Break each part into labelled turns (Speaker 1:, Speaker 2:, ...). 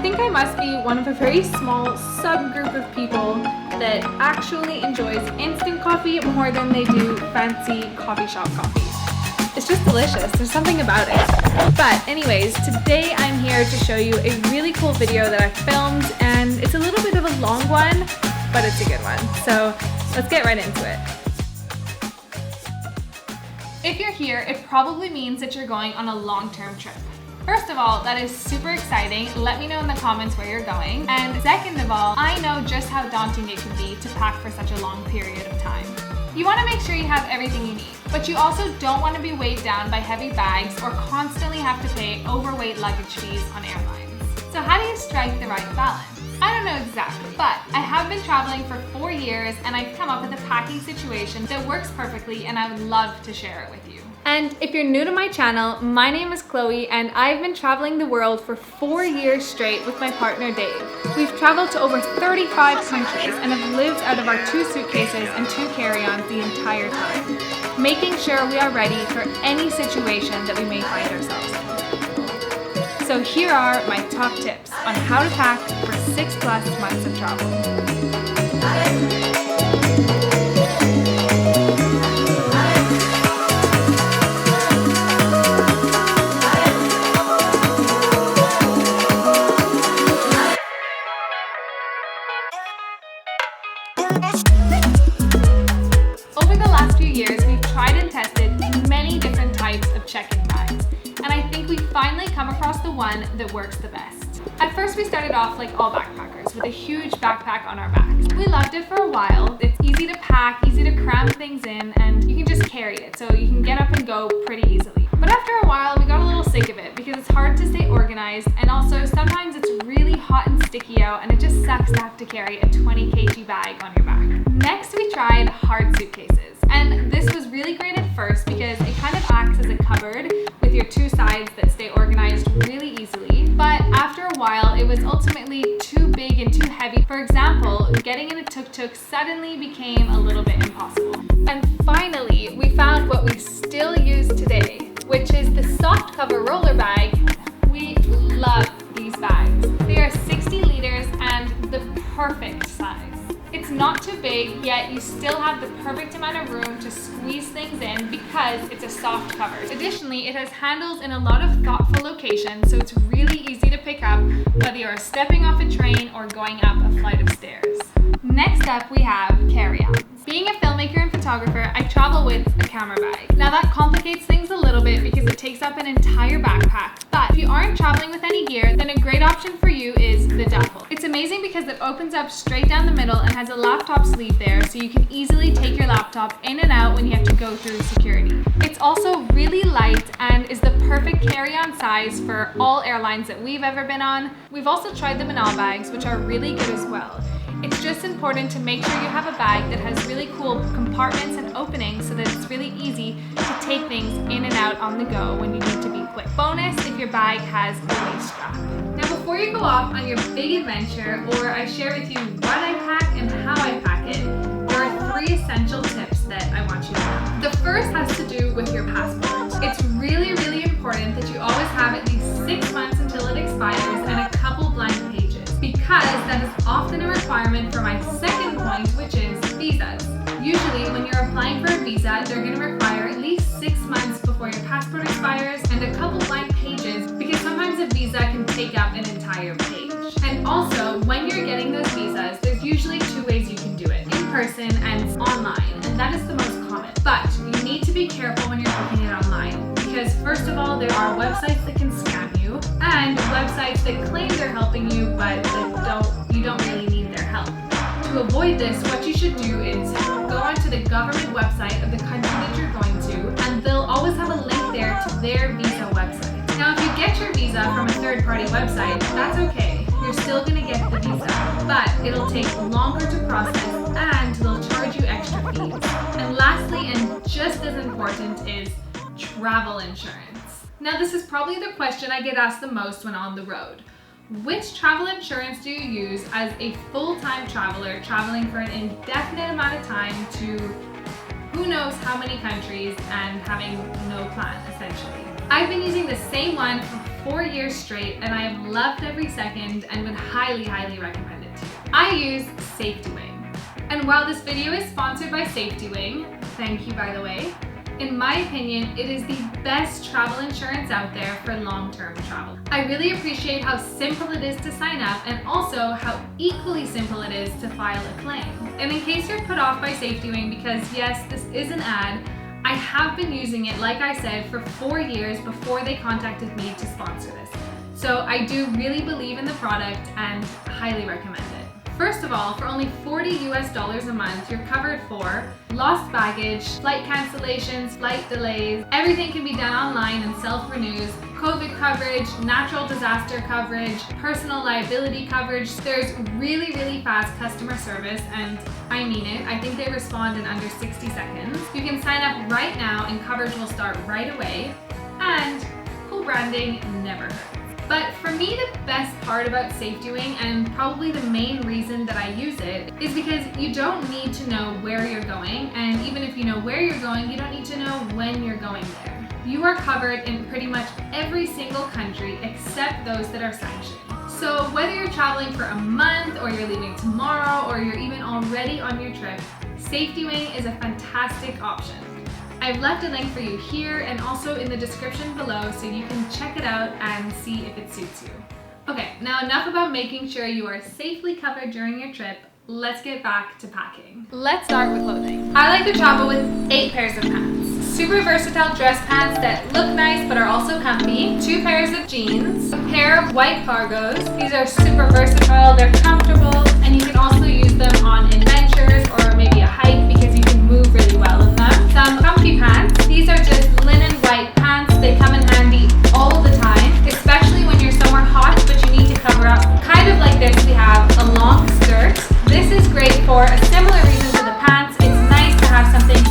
Speaker 1: think I must be one of a very small subgroup of people that actually enjoys instant coffee more than they do fancy coffee shop coffee. It's just delicious. There's something about it. But anyways, today I'm here to show you a really cool video that I filmed, and it's a little bit of a long one, but it's a good one. So let's get right into it. If you're here, it probably means that you're going on a long-term trip. First of all, that is super exciting. Let me know in the comments where you're going. And second of all, I know just how daunting it can be to pack for such a long period of time. You want to make sure you have everything you need, but you also don't want to be weighed down by heavy bags or constantly have to pay overweight luggage fees on airlines. So how do you strike the right balance? I don't know exactly, but I have been traveling for 4 years and I've come up with a packing situation that works perfectly, and I would love to share it with you. And if you're new to my channel, my name is Chloe and I've been traveling the world for 4 years straight with my partner Dave. We've traveled to over 35 countries and have lived out of our 2 suitcases and 2 carry-ons the entire time, making sure we are ready for any situation that we may find ourselves in. So here are my top tips on how to pack for 6+ months of travel. Over the last few years, we've tried and tested many different types of check-in bags, and I think we finally come across the one that works the best. At first, we started off like all backpackers with a huge backpack on our backs. We loved it for a while. It's easy to pack, easy to cram things in, and you can just carry it, so you can get up and go pretty easily. But after a while, we got a little sick of it because it's hard to stay organized, and also sometimes it's really hot and sticky out, and it just sucks to have to carry a 20 kg bag on your back. Next, we tried hard suitcases, and this was really great at first because it kind of acts as a cupboard with your 2 sides that stay organized really easily. But after a while, it was ultimately too big and too heavy. For example, getting in a tuk-tuk suddenly became a little bit impossible. And finally, we found what we still use today, which is the soft cover roller bag. We love these bags. They are 60 liters and the perfect size. It's not too big, yet you still have the perfect amount of room to squeeze things in because it's a soft cover. Additionally, it has handles in a lot of thoughtful locations, so it's really easy to pick up whether you're stepping off a train or going up a flight of stairs. Next up, we have carry-ons. Being a filmmaker and photographer, I travel with a camera bag. Now that complicates things a little bit because it takes up an entire backpack. But if you aren't traveling with any gear, then a great option for you is the duffel. It's amazing because it opens up straight down the middle and has a laptop sleeve there, so you can easily take your laptop in and out when you have to go through security. It's also really light and is the perfect carry-on size for all airlines that we've ever been on. We've also tried the Manal bags, which are really good as well. It's just important to make sure you have a bag that has really cool compartments and openings so that it's really easy to take things in and out on the go when you need to be quick. Bonus if your bag has a waist strap. Now before you go off on your big adventure, or I share with you what I pack and how I pack it, there are 3 essential tips that I want you to know. The first has to do with your passport. It's really, really important that you always have at least 6 months until it expires and a couple blank pages, because that is often a requirement for my second point, which is visas. Usually when you're applying for a visa, they're going to require at least 6 months before your passport expires and a couple blank pages, because sometimes a visa can take up an entire page. And also, when you're getting those visas, there's usually 2 ways you can do it: in person and online, and that is the most common. But you need to be careful when you're booking it online, because first of all, there are websites that can scam you, and websites that claim they're helping you but that you don't really need their help. To avoid this, what you should do is go onto the government website of the country that you're going to, and they'll always have a link there to their visa website. Now, if you get your visa from a third-party website, that's okay. You're still going to get the visa, but it'll take longer to process and they'll charge you extra fees. And lastly, and just as important, is travel insurance. Now, this is probably the question I get asked the most when on the road. Which travel insurance do you use as a full-time traveler traveling for an indefinite amount of time to who knows how many countries and having no plan, essentially? I've been using the same one for 4 years straight, and I have loved every second and would highly, highly recommend it to you. I use Safety Wing. And while this video is sponsored by Safety Wing, thank you by the way, in my opinion, it is the best travel insurance out there for long-term travel. I really appreciate how simple it is to sign up and also how equally simple it is to file a claim. And in case you're put off by Safety Wing, because yes, this is an ad, I have been using it, like I said, for 4 years before they contacted me to sponsor this. So I do really believe in the product and highly recommend it. First of all, for only $40 a month, you're covered for lost baggage, flight cancellations, flight delays. Everything can be done online and self-renews. COVID coverage, natural disaster coverage, personal liability coverage. There's really, really fast customer service, and I mean it. I think they respond in under 60 seconds. You can sign up right now and coverage will start right away. And cool branding never hurts. But for me, the best part about Safety Wing, and probably the main reason that I use it, is because you don't need to know where you're going, and even if you know where you're going, you don't need to know when you're going there. You are covered in pretty much every single country except those that are sanctioned. So whether you're traveling for a month, or you're leaving tomorrow, or you're even already on your trip, Safety Wing is a fantastic option. I've left a link for you here and also in the description below so you can check it out and see if it suits you. Okay, now enough about making sure you are safely covered during your trip. Let's get back to packing. Let's start with clothing. I like to travel with 8 pairs of pants. Super versatile dress pants that look nice but are also comfy. 2 pairs of jeans. A pair of white cargos. These are super versatile, they're comfortable, and you can also use them on adventures or maybe a hike because you can move really well in them. Some comfy pants. These are just linen white pants. They come in handy all the time, especially when you're somewhere hot but you need to cover up. Kind of like this, we have a long skirt. This is great for a similar reason to the pants. It's nice to have something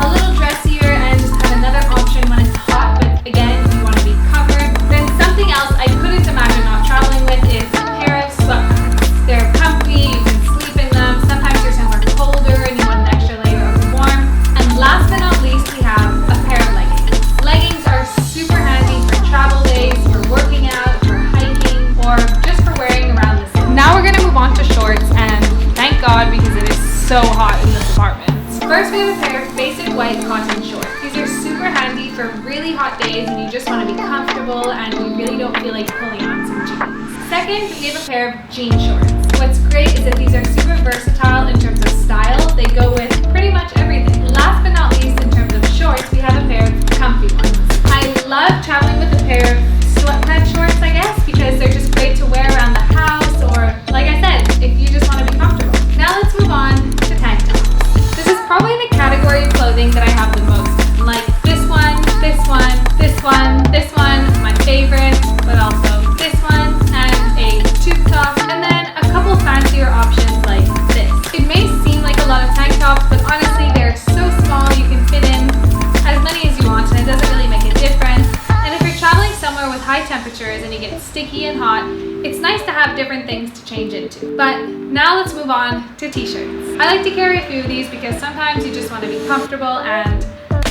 Speaker 1: a little dressier and just have another option when it's hot, but again, if you want to be covered. Then something else I couldn't imagine not traveling with is a pair of sweatpants. They're comfy, you can sleep in them. Sometimes you're somewhere colder and you want an extra layer of warmth. And last but not least, we have a pair of leggings. Leggings are super handy for travel days, for working out, for hiking, or just for wearing around the city. Now we're going to move on to shorts, and thank God because it is so hot in this apartment. First, we have a pair of basic white cotton shorts. These are super handy for really hot days and you just want to be comfortable and you really don't feel like pulling on some jeans. Second, we have a pair of jean shorts. What's great is that these are super versatile in terms of style. They go with pretty much everything. Last but not least, in terms of shorts, we have a pair of comfy ones. I love traveling with a pair of sweatpants shorts, I guess, because they're just great to wear around the house, or like I said, if you just want to be comfortable. Now let's move on to tank tops. This is probably the category of clothing that I have the most. Like this one, this one, this one, this one, my favorite, but also this one, and a tube top, and then a couple fancier options like this. It may seem like a lot of tank tops, but honestly they're so small you can fit in as many as you want and it doesn't really make a difference. And if you're traveling somewhere with high temperatures and you get sticky and hot, it's nice to have different things to change into. But now let's move on to t-shirts. I like to carry a few of these because sometimes you just want to be comfortable, and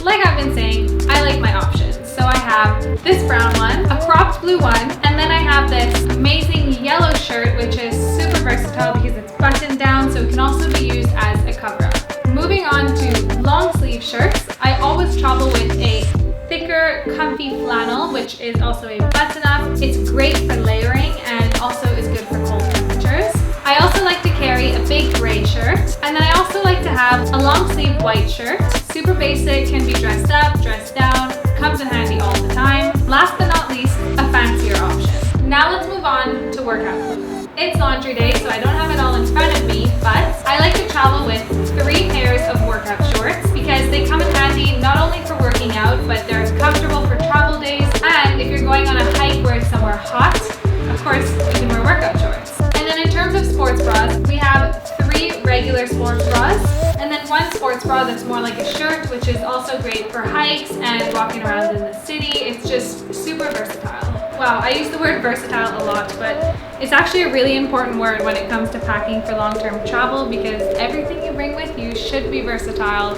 Speaker 1: like I've been saying, I like my options. So I have this brown one, a cropped blue one, and then I have this amazing yellow shirt which is super versatile because it's buttoned down, so it can also be used as a cover-up. Moving on to long sleeve shirts, I always travel with a thicker, comfy flannel, which is also a button-up. It's great for layering and also is good for cold temperatures. I also like to carry a big gray shirt, and then I also like to have a long sleeve white shirt. Super basic, can be dressed up, dressed down, comes in handy all the time. Last but not least, a fancier option. Now let's move on to workout clothes. It's laundry day, so I don't have it all in front of me, but I like to travel with 3 pairs of workout shorts because they come in handy not only for working out, but they're comfortable for travel days, and if you're going on a hike where it's somewhere hot, of course, you can wear workout shorts. And then in terms of sports bras, we have 3 regular sports bras, and then 1 sports bra that's more like a shirt, which is also great for hikes and walking around in the city. It's just super versatile. Wow, I use the word versatile a lot, but it's actually a really important word when it comes to packing for long-term travel because everything you bring with you should be versatile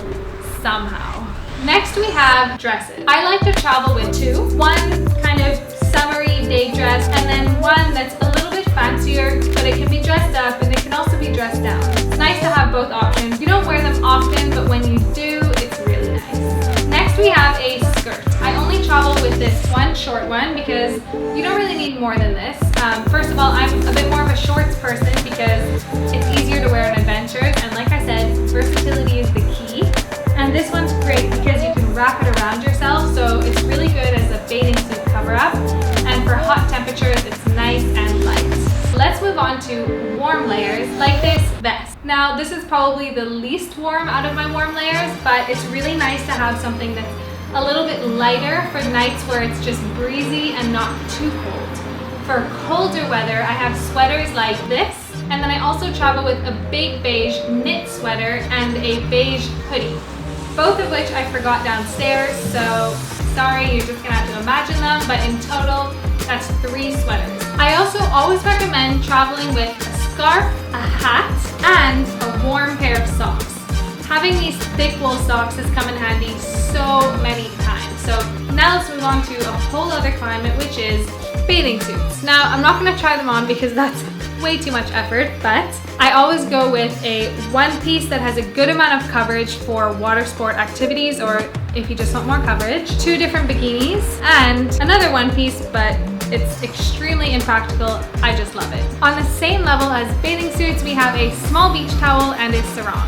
Speaker 1: somehow. Next we have dresses. I like to travel with 2. One kind of summery everyday dress, and then one that's a little bit fancier, but it can be dressed up and it can also be dressed down. It's nice to have both options. You don't wear them often, but when you do, it's really nice. Next we have a skirt. I only travel with this one short one because you don't really need more than this. First of all, I'm a bit more of a shorts person because it's easier to wear on adventures, and like I said, versatility is the key. And this one's great because you can wrap it around yourself, so it's really good as a bathing suit cover-up, and for hot temperatures it's nice and light. Let's move on to warm layers, like this vest. Now this is probably the least warm out of my warm layers, but it's really nice to have something that's a little bit lighter for nights where it's just breezy and not too cold. For colder weather, I have sweaters like this, and then I also travel with a big beige knit sweater and a beige hoodie, both of which I forgot downstairs, so sorry, you're just gonna have to imagine them, but in total, that's 3 sweaters. I also always recommend traveling with a scarf, a hat, and a warm pair of socks. Having these thick wool socks has come in handy so many times. So now let's move on to a whole other climate, which is bathing suits. Now I'm not going to try them on because that's way too much effort, but I always go with a one piece that has a good amount of coverage for water sport activities, or if you just want more coverage, 2 different bikinis, and another one piece, but it's extremely impractical. I just love it. On the same level as bathing suits, we have a small beach towel and a sarong.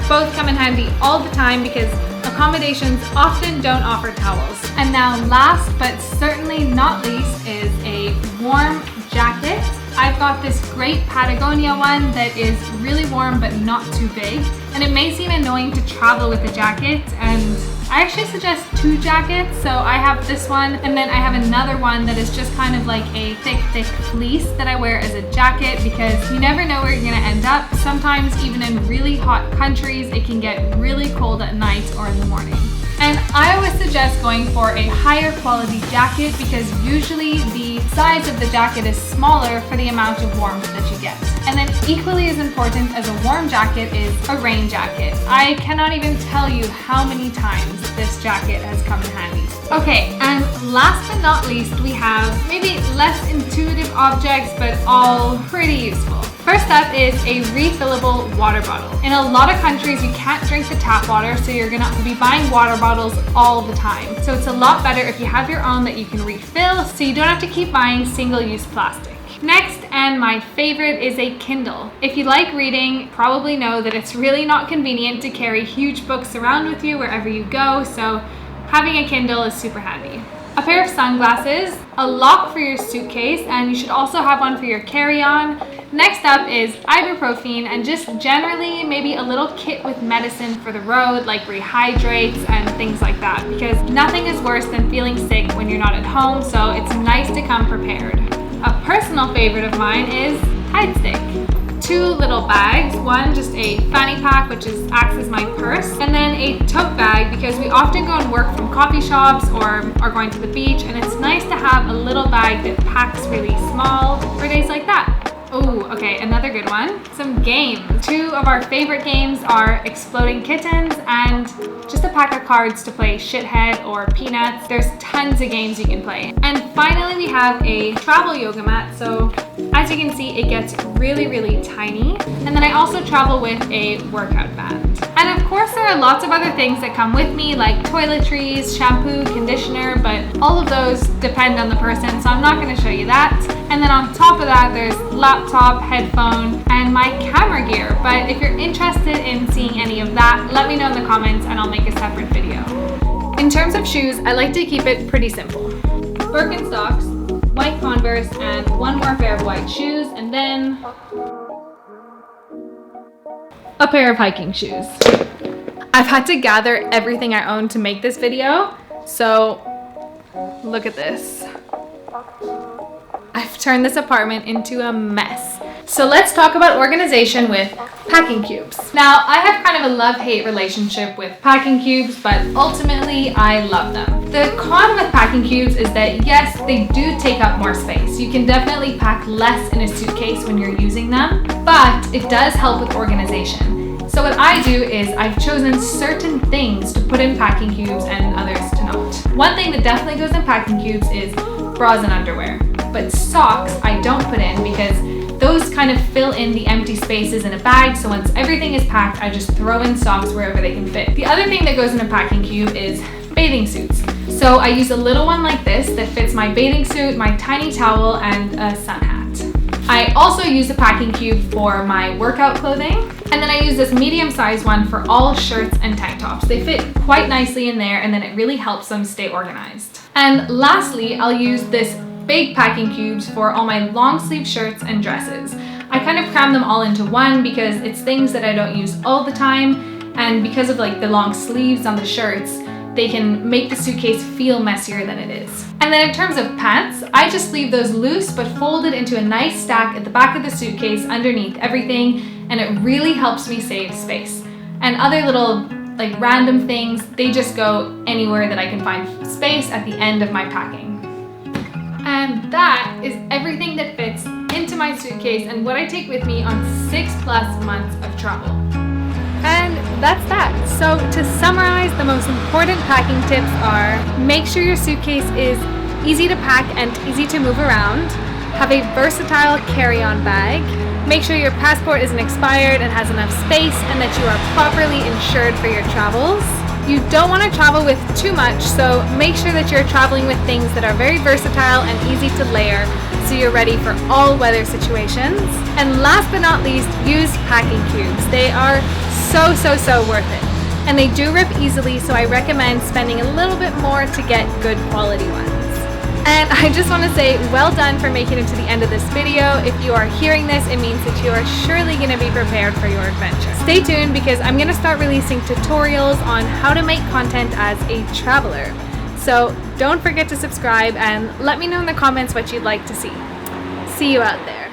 Speaker 1: Both come in handy all the time because accommodations often don't offer towels. And now last but certainly not least is a warm jacket. I've got this great Patagonia one that is really warm but not too big. And it may seem annoying to travel with a jacket, and I actually suggest 2 jackets. So I have this one, and then I have another one that is just kind of like a thick fleece that I wear as a jacket because you never know where you're gonna end up. Sometimes even in really hot countries, it can get really cold at night or in the morning. And I always suggest going for a higher quality jacket because usually the size of the jacket is smaller for the amount of warmth that you get. And then equally as important as a warm jacket is a rain jacket. I cannot even tell you how many times this jacket has come in handy. Okay, and last but not least, we have maybe less intuitive objects, but all pretty useful. First up is a refillable water bottle. In a lot of countries, you can't drink the tap water, so you're gonna be buying water bottles all the time. So it's a lot better if you have your own that you can refill, so you don't have to keep buying single-use plastic. Next, and my favorite, is a Kindle. If you like reading, probably know that it's really not convenient to carry huge books around with you wherever you go, so having a Kindle is super handy. A pair of sunglasses, a lock for your suitcase, and you should also have one for your carry-on. Next up is ibuprofen, and just generally maybe a little kit with medicine for the road, like rehydrates and things like that, because nothing is worse than feeling sick when you're not at home, so it's nice to come prepared. A personal favorite of mine is Tide Stick. 2 little bags, one just a fanny pack which acts as my purse, and then a tote bag because we often go and work from coffee shops or are going to the beach, and it's nice to have a little bag that packs really small for days like that. Oh, okay, another good one. Some games. 2 of our favorite games are Exploding Kittens and just a pack of cards to play Shithead or Peanuts. There's tons of games you can play. And finally, we have a travel yoga mat. So as you can see, it gets really tiny. And then I also travel with a workout band. And of course, there are lots of other things that come with me, like toiletries, shampoo, conditioner, but all of those depend on the person, so I'm not going to show you that. And then on top of that, there's laptop, headphone, and my camera gear. But if you're interested in seeing any of that, let me know in the comments and I'll make a separate video. In terms of shoes, I like to keep it pretty simple. Birkenstocks, white Converse, and one more pair of white shoes, and then a pair of hiking shoes. I've had to gather everything I own to make this video, so look at this. I've turned this apartment into a mess. So let's talk about organization with packing cubes. Now, I have kind of a love-hate relationship with packing cubes, but ultimately I love them. The con with packing cubes is that yes, they do take up more space. You can definitely pack less in a suitcase when you're using them, but it does help with organization. So what I do is I've chosen certain things to put in packing cubes and others to not. One thing that definitely goes in packing cubes is bras and underwear. but socks I don't put in because those kind of fill in the empty spaces in a bag, so once everything is packed, I just throw in socks wherever they can fit. The other thing that goes in a packing cube is bathing suits. So I use a little one like this that fits my bathing suit, my tiny towel, and a sun hat. I also use a packing cube for my workout clothing, and then I use this medium-sized one for all shirts and tank tops. They fit quite nicely in there, and then it really helps them stay organized. And lastly, I'll use this big packing cubes for all my long sleeve shirts and dresses. I kind of cram them all into one because it's things that I don't use all the time, and because of like the long sleeves on the shirts, they can make the suitcase feel messier than it is. And then in terms of pants, I just leave those loose but folded into a nice stack at the back of the suitcase underneath everything, and it really helps me save space. And other little like random things, they just go anywhere that I can find space at the end of my packing. And that is everything that fits into my suitcase and what I take with me on 6+ months of travel. And that's that. So to summarize, the most important packing tips are: make sure your suitcase is easy to pack and easy to move around. Have a versatile carry-on bag. Make sure your passport isn't expired and has enough space, and that you are properly insured for your travels. You don't want to travel with too much, so make sure that you're traveling with things that are very versatile and easy to layer, so you're ready for all weather situations. And last but not least, use packing cubes. They are so worth it. And they do rip easily, so I recommend spending a little bit more to get good quality ones. And I just want to say well done for making it to the end of this video. If you are hearing this, it means that you are surely going to be prepared for your adventure. Stay tuned because I'm going to start releasing tutorials on how to make content as a traveler. So don't forget to subscribe and let me know in the comments what you'd like to see. See you out there.